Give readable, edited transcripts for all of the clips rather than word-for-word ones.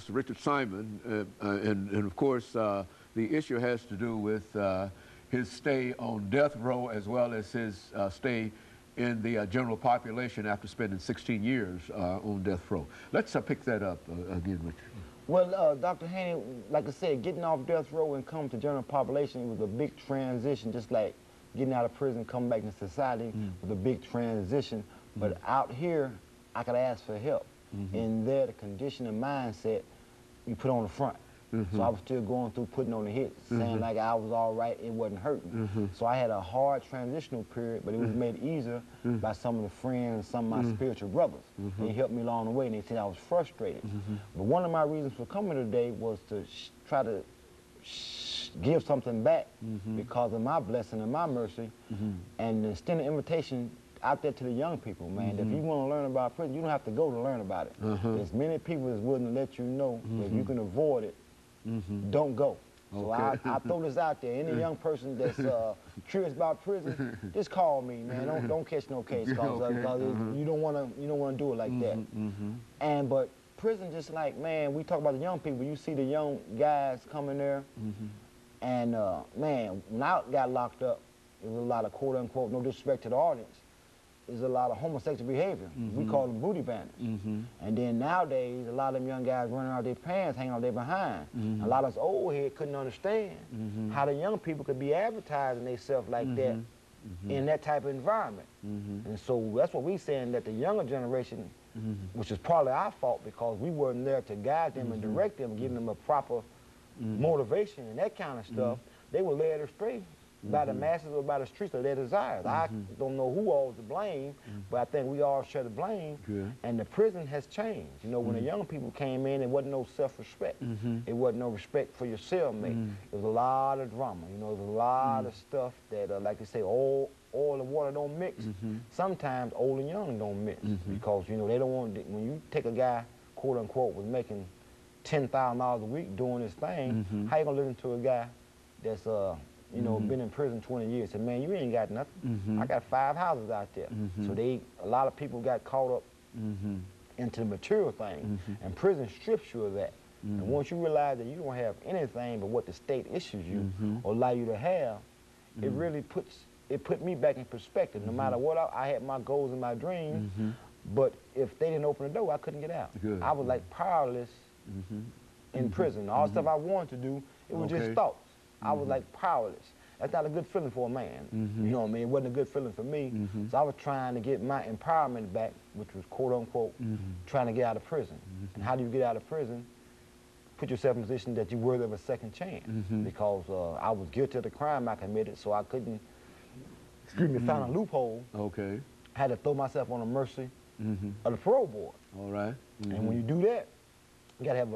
Mr. Richard Simon, and of course, the issue has to do with his stay on death row as well as his stay in the general population after spending 16 years on death row. Let's pick that up again, Richard. Well, Dr. Haney, like I said, getting off death row and coming to general population was a big transition, just like getting out of prison, coming back into society was a big transition. But out here, I could ask for help. And there, the condition and mindset you put on the front. So I was still going through putting on the hits, saying like I was all right, it wasn't hurting. So I had a hard transitional period, but it was made easier by some of the friends and some of my spiritual brothers. They helped me along the way, and they said I was frustrated. But one of my reasons for coming today was to try to give something back because of my blessing and my mercy, and extend an invitation out there to the young people, man. If you want to learn about prison, you don't have to go to learn about it. There's many people that's willing to let you know that if you can avoid it, don't go. So I throw this out there. Any young person that's curious about prison, just call me, man. Don't catch no case, cause you don't want to do it like that. But prison, just like, man, we talk about the young people. You see the young guys coming there, and man, when I got locked up, it was a lot of quote unquote, no disrespect to the audience, there's a lot of homosexual behavior. We call them booty bandits. And then nowadays, a lot of them young guys running out their pants, hanging out their behind. A lot of us old heads couldn't understand how the young people could be advertising themselves like that in that type of environment. And so that's what we're saying, that the younger generation, which is probably our fault because we weren't there to guide them and direct them, give them a proper motivation and that kind of stuff, they were led astray by the masses or by the streets of their desires. I don't know who all was to blame, but I think we all share the blame. And the prison has changed. You know, when the young people came in, it wasn't no self-respect. It wasn't no respect for your cellmate. It was a lot of drama. You know, it was a lot of stuff that, like they say, oil and water don't mix. Sometimes old and young don't mix because, you know, they don't want, when you take a guy, quote unquote, was making $10,000 a week doing this thing, how you gonna listen to a guy that's, you know, been in prison 20 years, and man, you ain't got nothing. I got 5 houses out there. So a lot of people got caught up into the material thing, and prison strips you of that. And once you realize that you don't have anything but what the state issues you or allow you to have, it really put me back in perspective. No matter what, I had my goals and my dreams, but if they didn't open the door, I couldn't get out. I was like powerless in prison. All the stuff I wanted to do, it was just thoughts. I was like powerless. That's not a good feeling for a man. You know what I mean? It wasn't a good feeling for me. So I was trying to get my empowerment back, which was quote unquote trying to get out of prison. And how do you get out of prison? Put yourself in a position that you're worthy of a second chance. Because I was guilty of the crime I committed, so I couldn't, find a loophole. I had to throw myself on the mercy of the parole board. And when you do that, you gotta have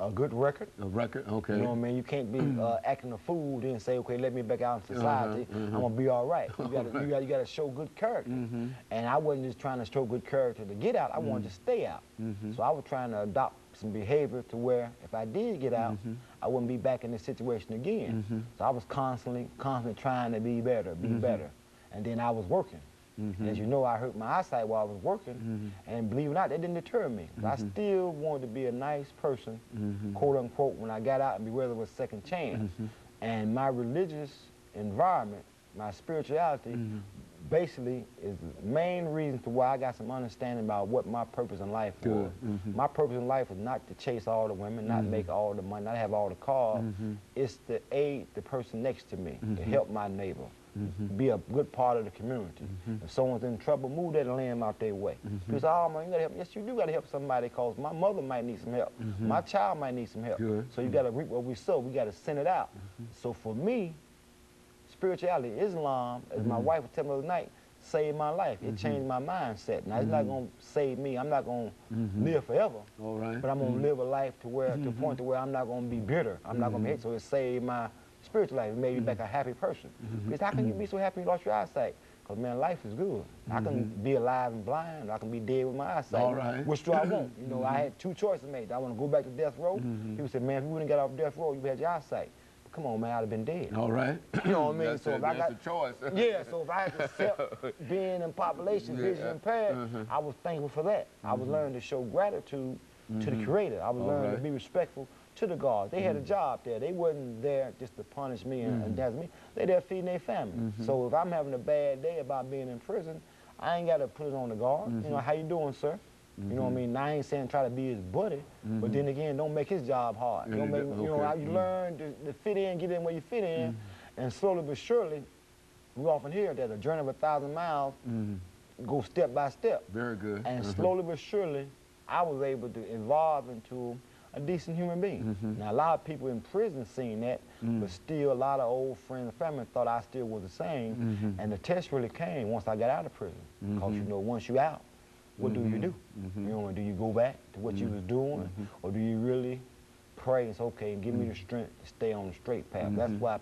a good record. You know what I mean? You can't be acting a fool then say, okay, let me back out in society. I'm gonna be all right. You gotta show good character. And I wasn't just trying to show good character to get out. I wanted to stay out. So I was trying to adopt some behavior to where if I did get out, I wouldn't be back in this situation again. So I was constantly trying to be better, And then I was working. As you know, I hurt my eyesight while I was working, and believe it or not, that didn't deter me. I still wanted to be a nice person, quote unquote, when I got out and be worthy of a second chance. And my religious environment, my spirituality, basically is the main reason to why I got some understanding about what my purpose in life was. My purpose in life was not to chase all the women, not make all the money, not have all the cars. It's to aid the person next to me, to help my neighbor. Be a good part of the community. If someone's in trouble, move that lamb out their way. Because, oh man, you gotta help. Yes, you do gotta help somebody because my mother might need some help. My child might need some help. So you gotta reap what we sow. We gotta send it out. So for me, spirituality, Islam, as my wife was telling me the other night, saved my life. It changed my mindset. Now it's not gonna save me. I'm not gonna live forever. But I'm gonna live a life to where, to the point to where I'm not gonna be bitter. I'm not gonna be hate. So it saved my spiritual life. It made me back a happy person. Because how can you be so happy you lost your eyesight? Because, man, life is good. I can be alive and blind, or I can be dead with my eyesight. Which do I want? You know, I had 2 choices made. I want to go back to death row. People said, man, if you wouldn't get off death row, you had your eyesight. But come on, man, I'd have been dead. You know what I mean? So if I got a choice. So if I had to accept being in population, vision impaired, I was thankful for that. I was learning to show gratitude to the Creator. I was learning to be respectful to the guards. They had a job there. They wasn't there just to punish me and that's me. They there feeding their family. So if I'm having a bad day about being in prison, I ain't got to put it on the guard. You know, how you doing, sir? You know what I mean? Now, I ain't saying try to be his buddy, but then again, don't make his job hard. Don't make, you know, you learn to fit in, get in where you fit in, and slowly but surely, we often hear that a journey of 1,000 miles go step by step. Very good. And slowly but surely, I was able to evolve into a decent human being. Now, a lot of people in prison seen that, but still a lot of old friends and family thought I still was the same. And the test really came once I got out of prison. Because, you know, once you out, what do you do? You know, do you go back to what you was doing, or do you really pray and say, okay, give me the strength to stay on the straight path? That's why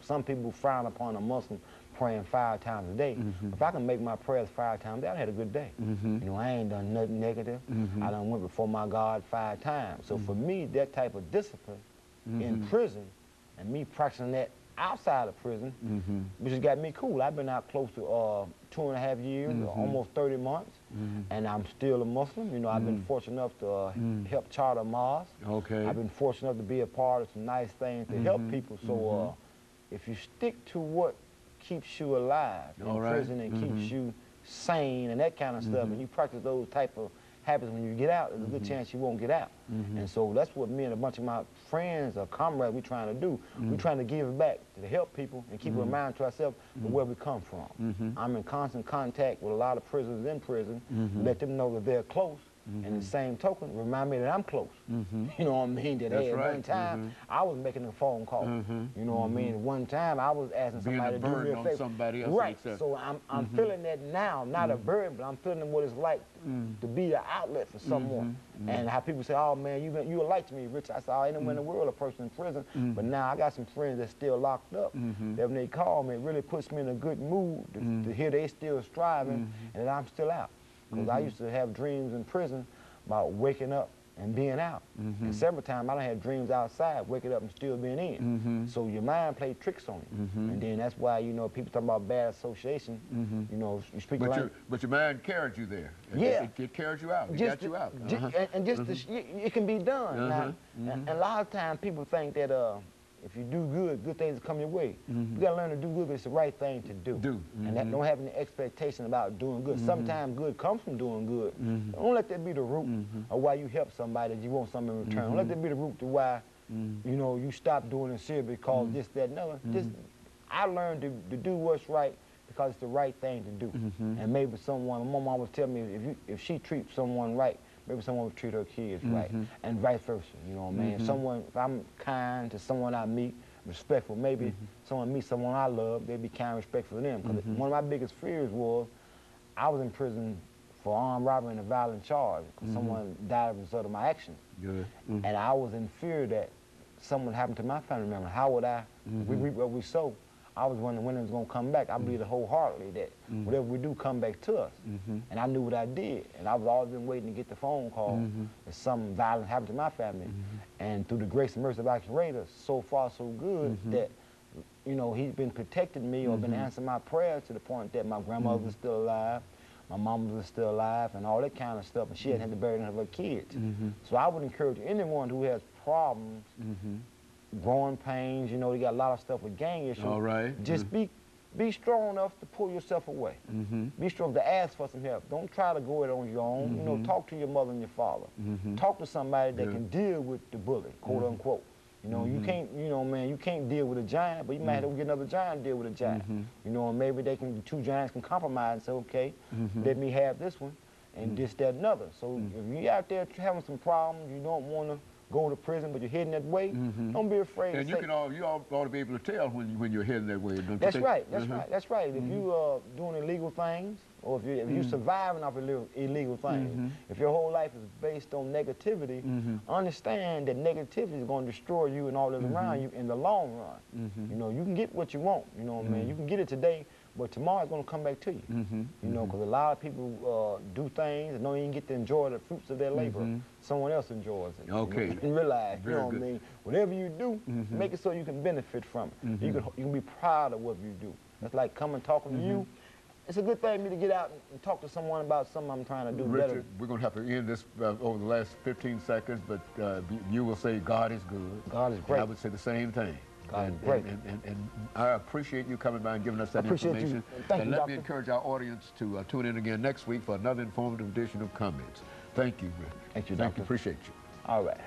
some people frown upon a Muslim praying 5 times a day. If I can make my prayers 5 times a day, I had a good day. You know, I ain't done nothing negative. I done went before my God 5 times. So for me, that type of discipline in prison, and me practicing that outside of prison, which has got me cool. I've been out close to 2.5 years, almost 30 months, and I'm still a Muslim. You know, I've been fortunate enough to help charter a mosque. Okay. I've been fortunate enough to be a part of some nice things to help people. So if you stick to what keeps you alive in prison and keeps you sane and that kind of stuff, and you practice those type of habits when you get out, there's a good chance you won't get out. And so that's what me and a bunch of my friends or comrades we trying to do. We're trying to give back to help people and keep a reminder to ourselves of where we come from. I'm in constant contact with a lot of prisoners in prison, let them know that they're close. And the same token, remind me that I'm close. You know what I mean? That hey, at one time, I was making a phone call. You know what I mean? At one time, I was asking somebody to do me a favor. Somebody else, right. So I'm feeling that now, not a burden, but I'm feeling what it's like to be the outlet for someone. And how people say, oh man, you a light to me, Rich. I said, oh, anywhere in the world, a person in prison. But now I got some friends that's still locked up. That when they call me, it really puts me in a good mood to hear they still striving and that I'm still out. Because I used to have dreams in prison about waking up and being out. And several times I done had dreams outside, waking up and still being in. So your mind plays tricks on you. And then that's why, you know, people talk about bad association, you know, you speak like... But your mind carried you there. Yeah. It carried you out. It got you out. And just it can be done. Now, and a lot of times people think that if you do good, good things will come your way. You gotta learn to do good, but it's the right thing to do. And that don't have any expectation about doing good. Sometimes good comes from doing good. Don't let that be the root of why you help somebody that you want something in return. Don't let that be the root to why you know you stop doing it serious because this, that, and other. Just I learned to do what's right because it's the right thing to do. And maybe someone, my mom always tell me, if she treats someone right, maybe someone would treat her kids right, and vice versa, you know what I mean? Someone, if I'm kind to someone I meet, respectful, maybe someone meets someone I love, they'd be kind and respectful to them. Because one of my biggest fears was, I was in prison for armed robbery and a violent charge, because someone died as a result of my actions. And I was in fear that something happened to my family member. How would I, we reap what we sow. I was wondering when it was going to come back. I believed wholeheartedly that whatever we do come back to us. And I knew what I did. And I was always been waiting to get the phone call that something violent happened to my family. And through the grace and mercy of our Creator, so far so good that, you know, he's been protecting me or been answering my prayers to the point that my grandmother was still alive, my mom was still alive, and all that kind of stuff. And she hadn't had to bury none of her kids. So I would encourage anyone who has problems, growing pains, you know, you got a lot of stuff with gang issues. All right. Just be strong enough to pull yourself away. Be strong to ask for some help. Don't try to go it on your own. You know, talk to your mother and your father. Talk to somebody that can deal with the bully, quote unquote. You know, you can't, you know, man, you can't deal with a giant, but you might have to get another giant to deal with a giant. You know, and maybe two giants can compromise and say, okay, let me have this one and this, that, and another. So if you're out there having some problems, you don't want to go to prison, but you're heading that way, don't be afraid. And you all ought to be able to tell when you're heading that way, don't you That's think? right, that's right, that's right. If you are doing illegal things, or if you're surviving off illegal things, if your whole life is based on negativity, understand that negativity is going to destroy you and all that's around you in the long run. You know, you can get what you want, you know what I mean? You can get it today, but tomorrow it's going to come back to you. You know, because a lot of people do things and don't even get to enjoy the fruits of their labor. Someone else enjoys it. Okay. You realize, you know what I mean? Whatever you do, make it so you can benefit from it. You can be proud of what you do. It's like coming talking to you, it's a good thing for me to get out and talk to someone about something I'm trying to do Richard, better. we're going to have to end this over the last 15 seconds, but you will say God is good. God is great. And I would say the same thing. God is great. And I appreciate you coming by and giving us that Appreciate you. information. Thank and you, let me Doctor. encourage our audience to tune in again next week for another informative edition of Comments. Thank you, Richard. Thank you, Thank Doctor. you. Appreciate you. All right.